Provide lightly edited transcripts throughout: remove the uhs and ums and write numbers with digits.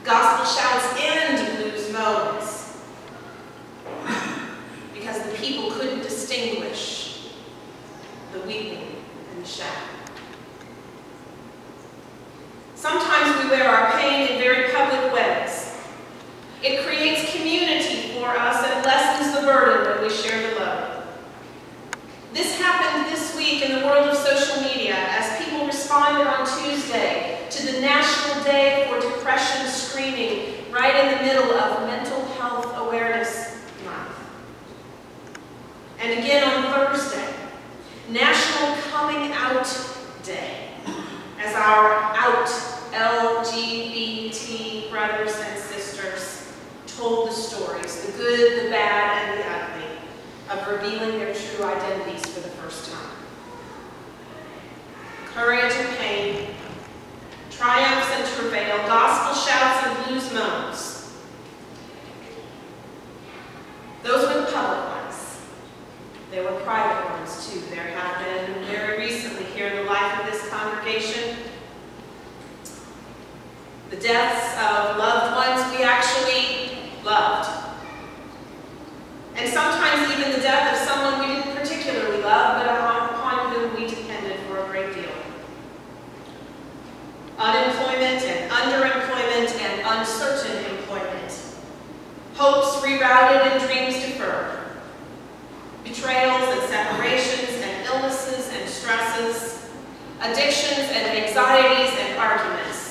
Gospel shouts and blues moans, because the people couldn't distinguish the weeping and the shouting. Sometimes we wear our pain in very public ways. It creates community for us and lessens the burden when we share the load. This happened this week in the world of social media as people responded on Tuesday to the National Day for Depression screening right in the middle of Mental Health Awareness Month. And again on Thursday, National Coming Out Day, as our out LGBT brothers and sisters told the stories, the good, the bad, and the ugly, of revealing their true identities for the first time. Courage and pain, triumphs and travail, gospel shouts and blues moans. Those were the public ones. There were private ones too. There have been very recently here in the life of this congregation the deaths of loved ones we actually loved. And sometimes even the death of someone we didn't particularly love, but upon whom we depended for a great deal. Unemployment and underemployment and uncertain employment. Hopes rerouted and dreams deferred. Betrayals and separations and illnesses and stresses. Addictions and anxieties and arguments.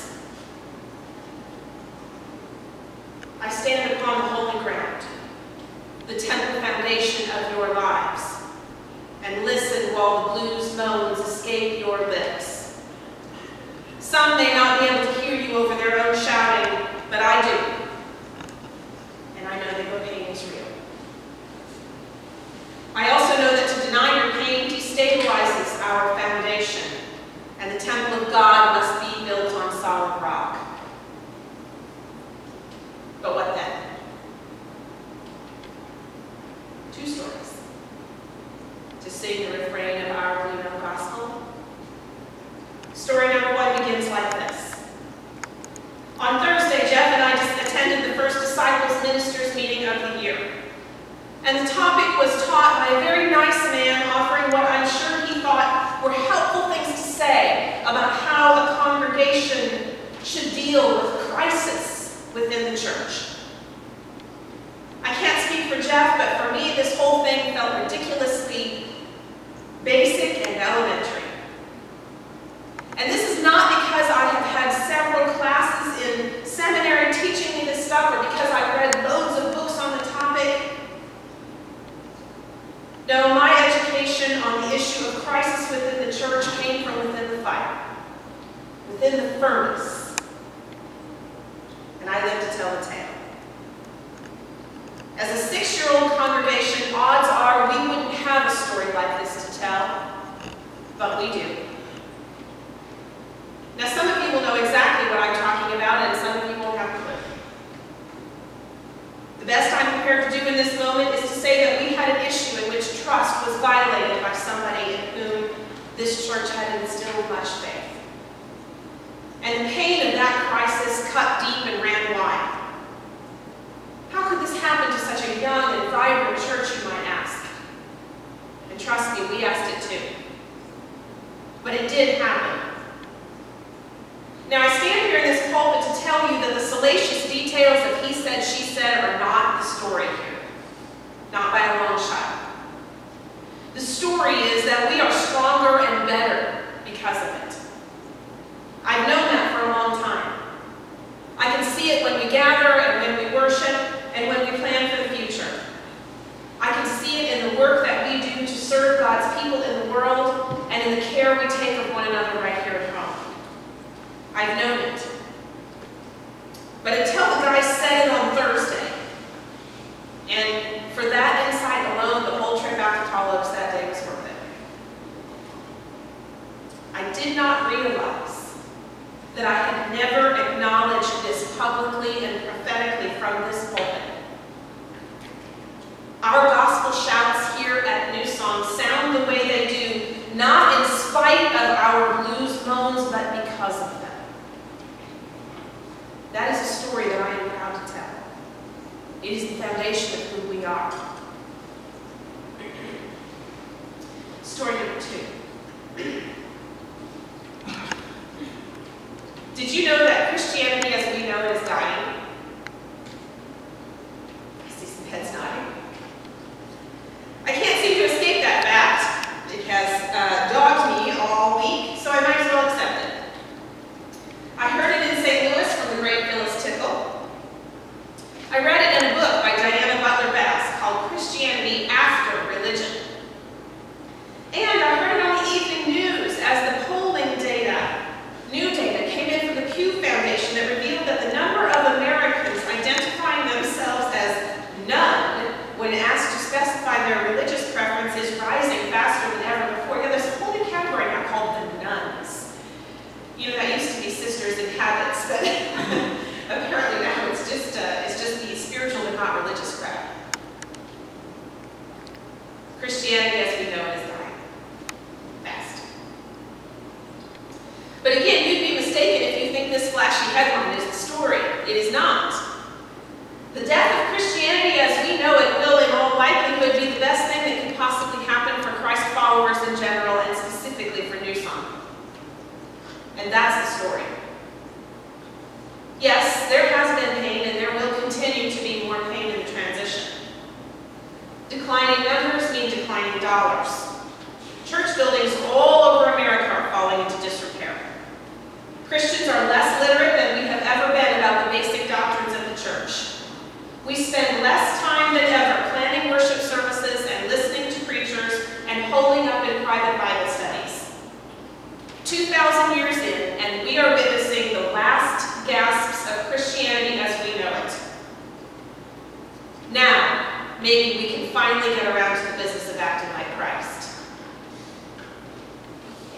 I stand upon the holy ground, the temple foundation of your lives, and listen while the blues moans escape your lips. Some may not be able to hear you over their own shouting, but I do. And I know that your pain is real. I also know that to deny your pain destabilizes our foundation, and the temple of God must be built on solid rock. But what then? Two stories to sing the refrain of our Blue Note Gospel. Story number one begins like this. On Thursday, Jeff and I just attended the first Disciples Ministers meeting of the year. And the topic was taught by a very nice man offering what I'm sure he thought were helpful things to say about how a congregation should deal with crisis within the church. I can't speak for Jeff, but for me, this whole thing felt ridiculously basic and elementary. And this is not because I have had several classes in seminary teaching me this stuff, or because I've read loads of books on the topic. No, my education on the issue of crisis within the church came from within the fire, within the furnace. And I live to tell the tale. As a 6-year-old congregation, odds are we wouldn't have a story like this to tell, but we do. Now, some of you will know exactly what I'm talking about, and some of you won't have a clue. The best I'm prepared to do in this moment is to say that we had an issue in which trust was violated by somebody in whom this church had instilled much faith. And the pain of that crisis cut deep and ran wide. How could this happen to such a young and vibrant church, you might ask? And trust me, we asked it too. But it did happen. Now, I stand here in this pulpit to tell you that the salacious details of he said, she said are not the story here. Not by a long shot. The story is that we are stronger and better because of it. I've known that for a long time. I can see it when we gather and when we worship and when we plan for the future. I can see it in the work that we do to serve God's people in the world and in the care we take of one another right here at home. I've known it. But until the guy said it on Thursday, and for that insight alone, the whole trip out to Tall Oaks that day was worth it. I did not realize that I had never acknowledged this publicly and prophetically from this pulpit. Our gospel shouts here at New Song sound the way they do, not in spite of our blues moans, but because of them. That is a story that Did you know that Christianity as we know it is dying? I see some heads nodding. I can't seem to escape that fact. It has dogged me all week, so I might as well accept it. I heard it in St. Louis from the great Phyllis Tickle. I read it in a book by Diana Butler Bass called Christianity After Religion. And I heard it on the evening news as the polling data, new data, came in from the Pew Foundation that revealed that the number of Americans identifying themselves as none when asked to specify their religious preference is rising faster than ever before. Yeah, there's a whole new category now called the nuns. You know, that used to be sisters in habits, but apparently now it's just the spiritual but not religious crowd. Christianity as we know it is dying fast. But again, you'd be mistaken if you think this flashy headline is the story. It is not. The death of Christianity as we know it will in all likelihood be the best thing that could possibly happen for Christ followers in general and specifically for New Song. And that's the story. Yes, there has been pain and there will continue to be more pain in the transition. Declining numbers mean declining dollars. Church buildings all over America are falling into disrepair. Christians are less literate than we have ever been about the basic doctrines of the church. We spend less time than ever planning worship services and listening to preachers and holding up in private Bible studies. 2,000 years in, and we are witnessing the last gasps of Christianity as we know it. Now, maybe we can finally get around to the business of acting like Christ.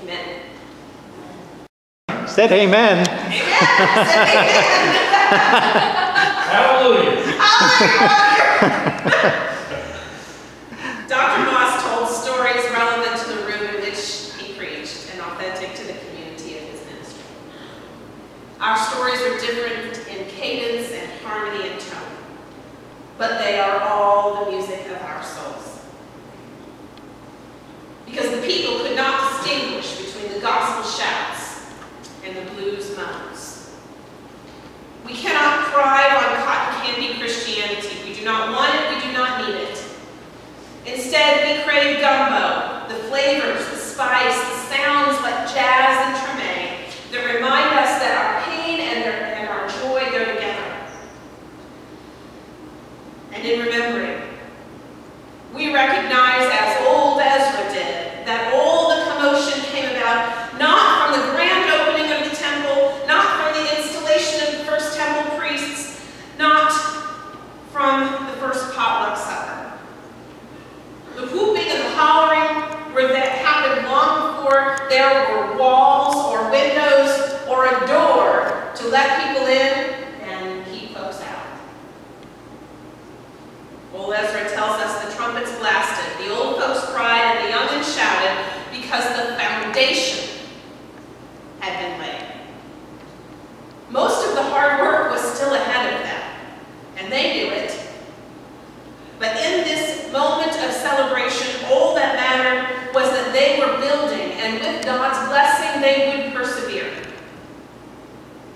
Amen. Said amen. Amen. Said amen. Hallelujah. Dr. Moss told stories relevant to the room in which he preached and authentic to the community of his ministry. Our stories are different in cadence and harmony and tone, but they are all the music of our souls. Because the people could not distinguish between the gospel shouts and the blues moans. We cannot thrive on cotton candy Christianity. We do not want it, we do not need it. Instead, we crave gumbo, the flavors, the spice, the sounds like jazz and treme that remind us that our pain and our joy go together. And in remembering, we recognize, as old Ezra did, that all the commotion came about not from the grand opening of the temple, not from the installation of the first temple priests, not from the first potluck supper. The whooping and the hollering that happened long before there were walls or windows or a door to let people in and keep folks out. Old Ezra tells us the trumpets blasted, the old folks cried, and the young'uns shouted because the foundation had been laid. Most of the hard work was still ahead of them, and they knew it. But in this moment of celebration, all that mattered was that they were building, and with God's blessing, they would persevere.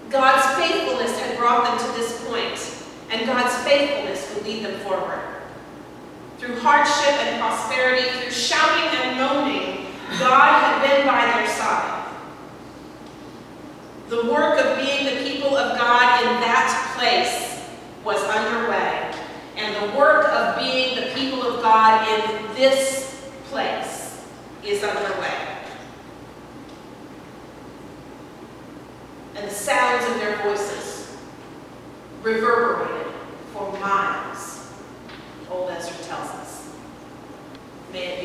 God's faithfulness had brought them to this point, and God's faithfulness would lead them forward. Through hardship and prosperity, through shouting and moaning, God had been by their side. The work of being the people of God in that place was underway, and the work of being the people of God in this place is underway. And the sounds of their voices reverberated for miles, old Ezra tells us. May it be